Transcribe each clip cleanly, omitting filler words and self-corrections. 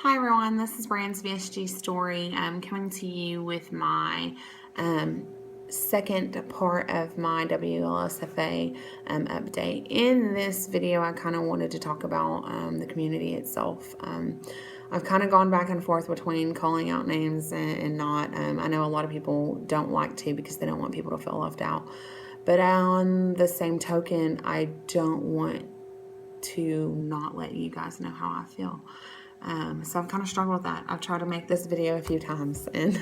Hi everyone, this is Brand's VSG story. I'm coming to you with my second part of my WLSFA update. In this video, I kind of wanted to talk about the community itself. I've kind of gone back and forth between calling out names and not. I know a lot of people don't like to because they don't want people to feel left out. But on the same token, I don't want to not let you guys know how I feel. So I've kind of struggled with that. I've tried to make this video a few times and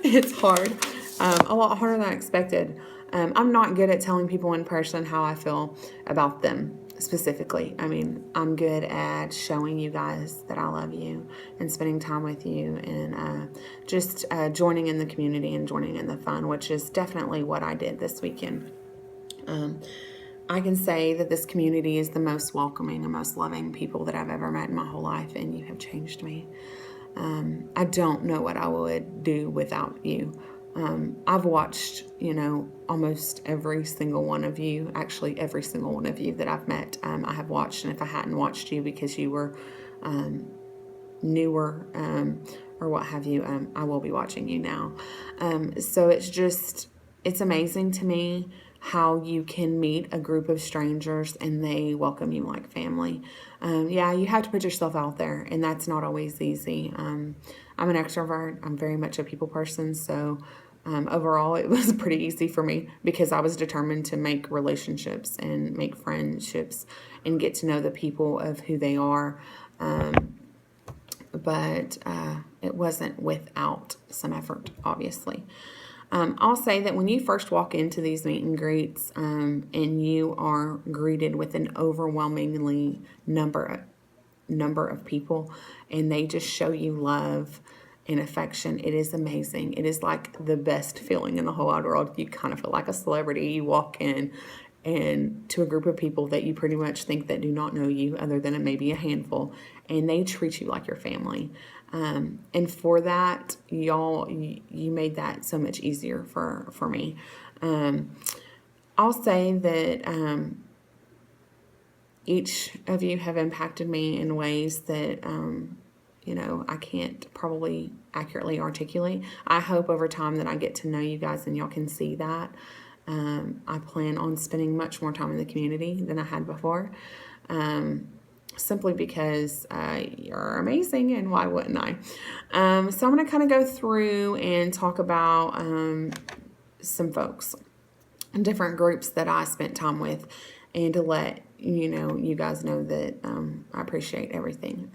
it's hard, a lot harder than I expected. I'm not good at telling people in person how I feel about them specifically. I mean, I'm good at showing you guys that I love you and spending time with you and just joining in the community and joining in the fun, which is definitely what I did this weekend. I can say that this community is the most welcoming and most loving people that I've ever met in my whole life, and you have changed me. I don't know what I would do without you. I've watched, almost every single one of you, actually every single one of you that I've met, I have watched, and if I hadn't watched you because you were newer or what have you, I will be watching you now. So it's amazing to me how you can meet a group of strangers and they welcome you like family. Yeah, you have to put yourself out there, and that's not always easy. I'm an extrovert. I'm very much a people person, so overall it was pretty easy for me because I was determined to make relationships and make friendships and get to know the people of who they are. But it wasn't without some effort, obviously. I'll say that when you first walk into these meet and greets and you are greeted with an overwhelmingly number of people and they just show you love and affection, it is amazing. It is like the best feeling in the whole wide world. You kind of feel like a celebrity. You walk in and to a group of people that you pretty much think that do not know you other than maybe a handful, and they treat you like your family. And for that, you made that so much easier for me. I'll say that each of you have impacted me in ways that, I can't probably accurately articulate. I hope over time that I get to know you guys and y'all can see that. I plan on spending much more time in the community than I had before. Simply because you're amazing, and why wouldn't I? So I'm going to kind of go through and talk about some folks and different groups that I spent time with, and to let you guys know that I appreciate everything.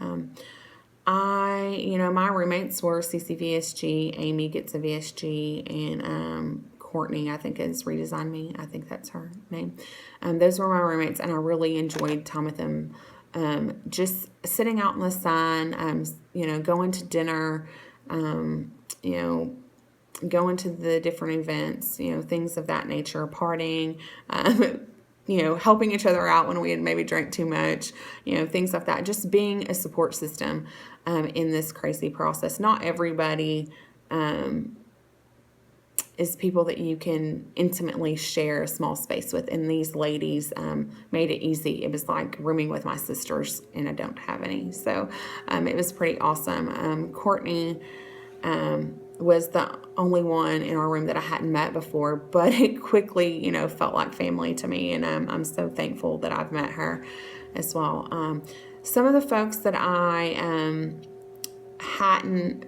My roommates were CCVSG, Amy gets a VSG, and Courtney, I think, is Redesign Me. I think that's her name. Those were my roommates, and I really enjoyed time with them. Just sitting out in the sun, going to dinner, going to the different events, things of that nature, partying, helping each other out when we had maybe drank too much, things like that. Just being a support system in this crazy process. Not everybody is people that you can intimately share a small space with. And these ladies made it easy. It was like rooming with my sisters, and I don't have any. So it was pretty awesome. Courtney was the only one in our room that I hadn't met before, but it quickly, felt like family to me. And I'm so thankful that I've met her as well. Some of the folks that I hadn't,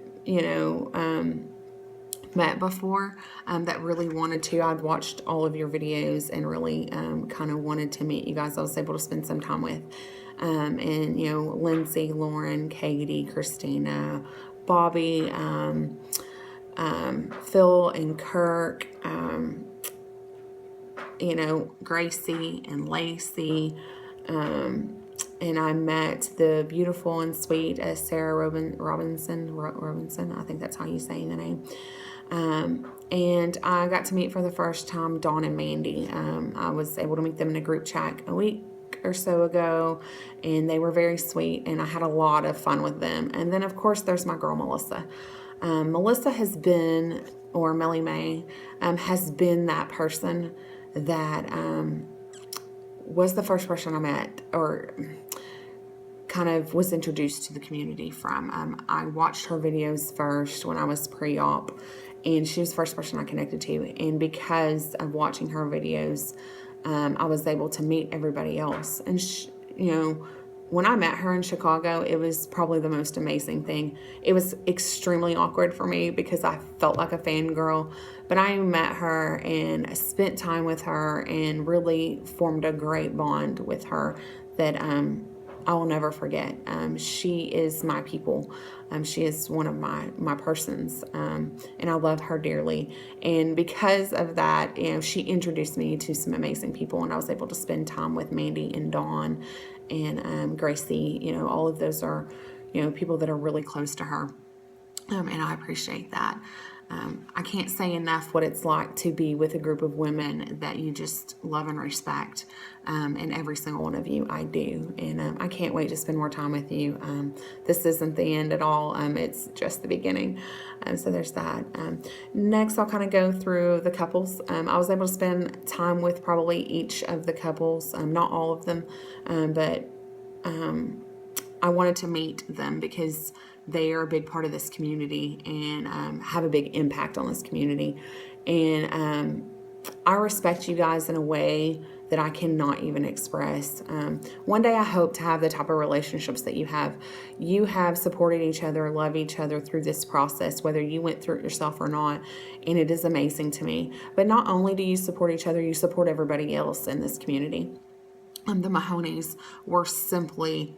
met before that really wanted to. I'd watched all of your videos and really kind of wanted to meet you guys. I was able to spend some time with. And, Lindsay, Lauren, Katie, Christina, Bobby, Phil and Kirk, Gracie and Lacey. And I met the beautiful and sweet Sarah Robinson. I think that's how you say the name. And I got to meet for the first time Dawn and Mandy. I was able to meet them in a group chat a week or so ago, and they were very sweet, and I had a lot of fun with them. And then, of course, there's my girl, Melissa. Melissa has been, or Melly May, has been that person that was the first person I met, or kind of was introduced to the community from. I watched her videos first when I was pre-op, and she was the first person I connected to. And because of watching her videos, I was able to meet everybody else. And, when I met her in Chicago, it was probably the most amazing thing. It was extremely awkward for me because I felt like a fangirl, but I met her and spent time with her and really formed a great bond with her that I will never forget. She is my people. She is one of my persons, and I love her dearly. And because of that, she introduced me to some amazing people, and I was able to spend time with Mandy and Dawn and Gracie. All of those are, people that are really close to her. And I appreciate that. I can't say enough what it's like to be with a group of women that you just love and respect. And every single one of you, I do. And I can't wait to spend more time with you. This isn't the end at all. It's just the beginning. So there's that. Next, I'll kind of go through the couples. I was able to spend time with probably each of the couples, not all of them, but I wanted to meet them because they are a big part of this community and have a big impact on this community. And I respect you guys in a way that I cannot even express. One day I hope to have the type of relationships that you have. You have supported each other, love each other through this process, whether you went through it yourself or not. And it is amazing to me. But not only do you support each other, you support everybody else in this community. The Mahoneys were simply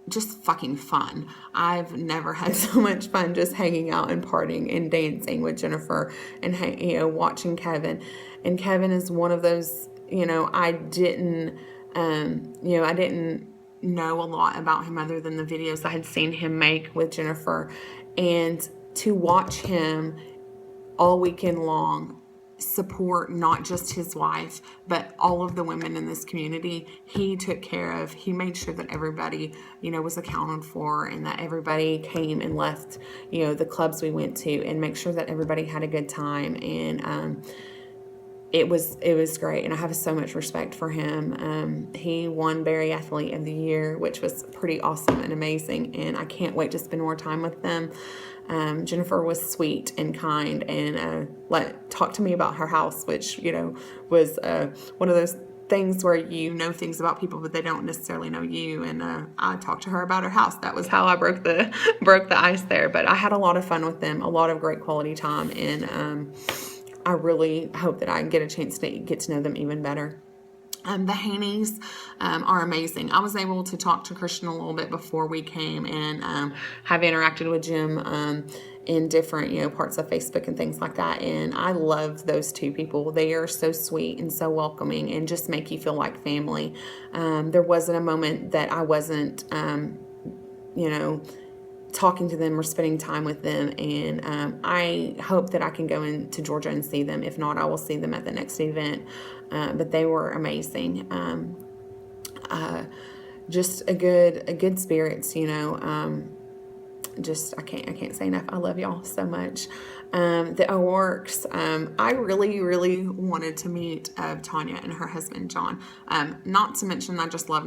just fucking fun. I've never had so much fun just hanging out and partying and dancing with Jennifer and watching Kevin. And Kevin is one of those, I didn't know a lot about him other than the videos I had seen him make with Jennifer. And to watch him all weekend long support not just his wife, but all of the women in this community. He took care of, he made sure that everybody, was accounted for and that everybody came and left, the clubs we went to and make sure that everybody had a good time. And, it was great, and I have so much respect for him. He won Barry Athlete of the Year, which was pretty awesome and amazing, and I can't wait to spend more time with them. Jennifer was sweet and kind and talked to me about her house, which, was one of those things where you know things about people, but they don't necessarily know you. And I talked to her about her house. That was how I broke the ice there. But I had a lot of fun with them, a lot of great quality time, and I really hope that I get a chance to get to know them even better. The Haneys are amazing. I was able to talk to Christian a little bit before we came and have interacted with Jim in different, parts of Facebook and things like that. And I love those two people. They are so sweet and so welcoming and just make you feel like family. There wasn't a moment that I wasn't, talking to them or spending time with them. And I hope that I can go into Georgia and see them. If not, I will see them at the next event. But they were amazing. Just a good spirits, just I can't say enough. I love y'all so much. The O'Rourke's, I really wanted to meet Tanya and her husband John. Not to mention I just love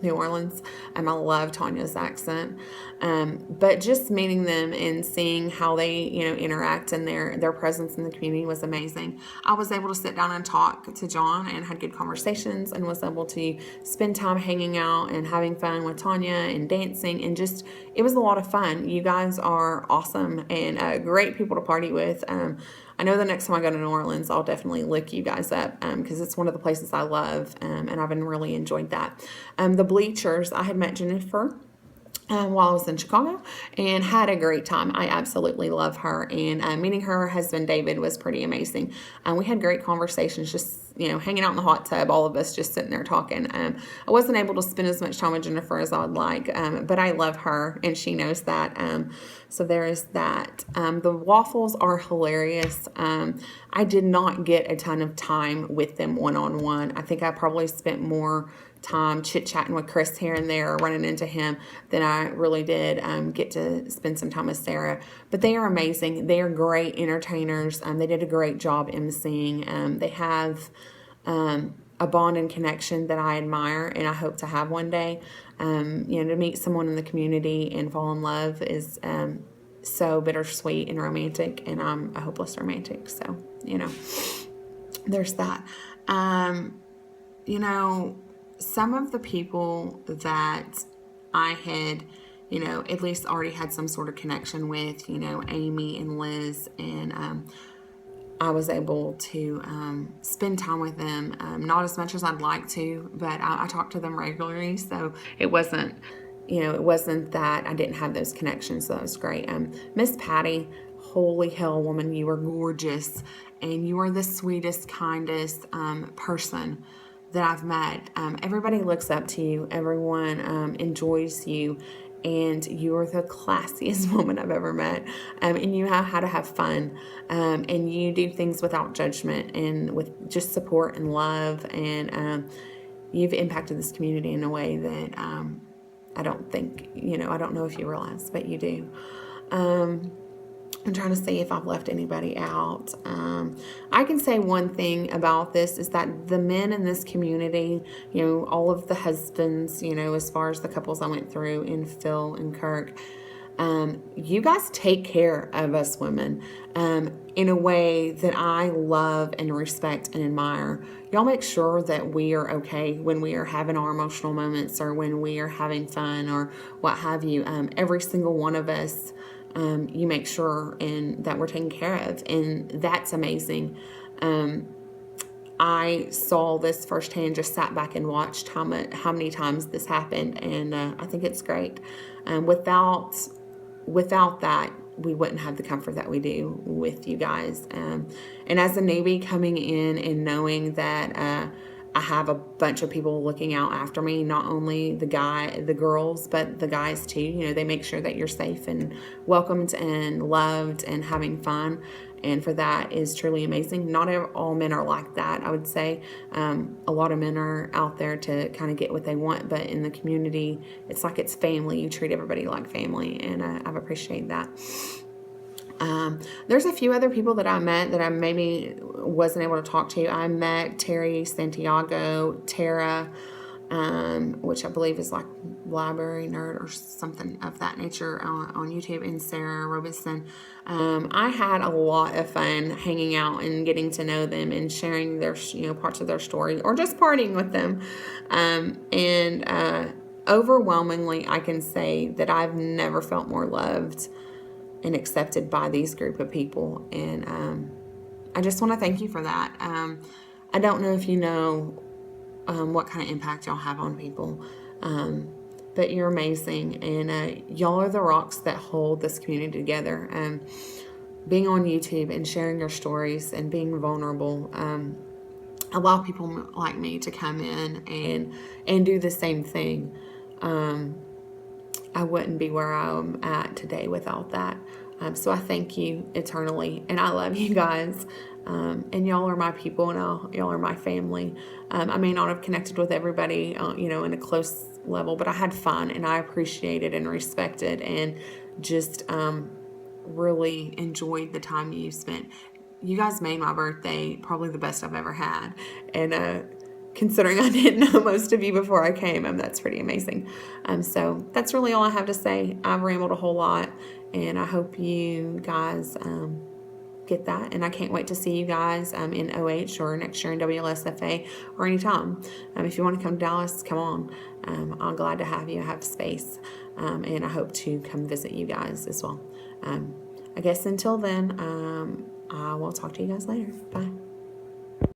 New Orleans. I love Tanya's accent. But just meeting them and seeing how they, interact and their presence in the community was amazing. I was able to sit down and talk to John and had good conversations and was able to spend time hanging out and having fun with Tanya and dancing and just, it was a lot of fun. You guys are awesome and great people to party with. I know the next time I go to New Orleans, I'll definitely look you guys up because it's one of the places I love, and I've been really enjoyed that. The Bleachers, I had met Jennifer while I was in Chicago and had a great time. I absolutely love her, and meeting her husband David was pretty amazing. We had great conversations, just hanging out in the hot tub, all of us just sitting there talking. I wasn't able to spend as much time with Jennifer as I would like, but I love her and she knows that. So there is that. The waffles are hilarious. I did not get a ton of time with them one-on-one. I think I probably spent more time chit-chatting with Chris here and there, running into him, than I really did get to spend some time with Sarah. But they are amazing. They are great entertainers. They did a great job emceeing. They have a bond and connection that I admire and I hope to have one day. To meet someone in the community and fall in love is so bittersweet and romantic, and I'm a hopeless romantic. So, there's that. Some of the people that I had, at least already had some sort of connection with, Amy and Liz, and I was able to spend time with them, not as much as I'd like to, but I talked to them regularly, so it wasn't that I didn't have those connections, so that was great. Miss Patty, holy hell, woman, you are gorgeous, and you are the sweetest, kindest person that I've met. Everybody looks up to you. Everyone enjoys you. And you're the classiest woman I've ever met. And you know how to have fun. And you do things without judgment and with just support and love. And you've impacted this community in a way that I don't think, I don't know if you realize, but you do. I'm trying to see if I've left anybody out. I can say one thing about this is that the men in this community, all of the husbands, as far as the couples I went through in Phil and Kirk, you guys take care of us women in a way that I love and respect and admire. Y'all make sure that we are okay when we are having our emotional moments or when we are having fun or what have you. Every single one of us, you make sure that we're taken care of, and that's amazing. I saw this firsthand, just sat back and watched how many times this happened, and I think it's great. Without that, we wouldn't have the comfort that we do with you guys. And as a newbie coming in and knowing that I have a bunch of people looking out after me, not only the girls, but the guys too. They make sure that you're safe and welcomed and loved and having fun. And for that is truly amazing. Not all men are like that, I would say. A lot of men are out there to kind of get what they want, but in the community, it's like it's family. You treat everybody like family, and I've appreciated that. There's a few other people that I met that I maybe wasn't able to talk to. I met Terry Santiago, Tara, which I believe is like library nerd or something of that nature on YouTube, and Sarah Robinson. I had a lot of fun hanging out and getting to know them and sharing their parts of their story or just partying with them. Overwhelmingly, I can say that I've never felt more loved and accepted by these group of people, and I just want to thank you for that. I don't know if you know what kind of impact y'all have on people, but you're amazing, and y'all are the rocks that hold this community together. Being on YouTube and sharing your stories and being vulnerable allow people like me to come in and do the same thing. I wouldn't be where I'm at today without that. So I thank you eternally, and I love you guys. And y'all are my people, and y'all are my family. I may not have connected with everybody, in a close level, but I had fun, and I appreciated and respected and just really enjoyed the time you spent. You guys made my birthday probably the best I've ever had. And considering I didn't know most of you before I came, that's pretty amazing. So that's really all I have to say. I've rambled a whole lot, and I hope you guys get that. And I can't wait to see you guys in OH or next year in WLSFA or anytime. If you want to come to Dallas, come on. I'm glad to have you. I have space, and I hope to come visit you guys as well. I guess until then, I will talk to you guys later. Bye.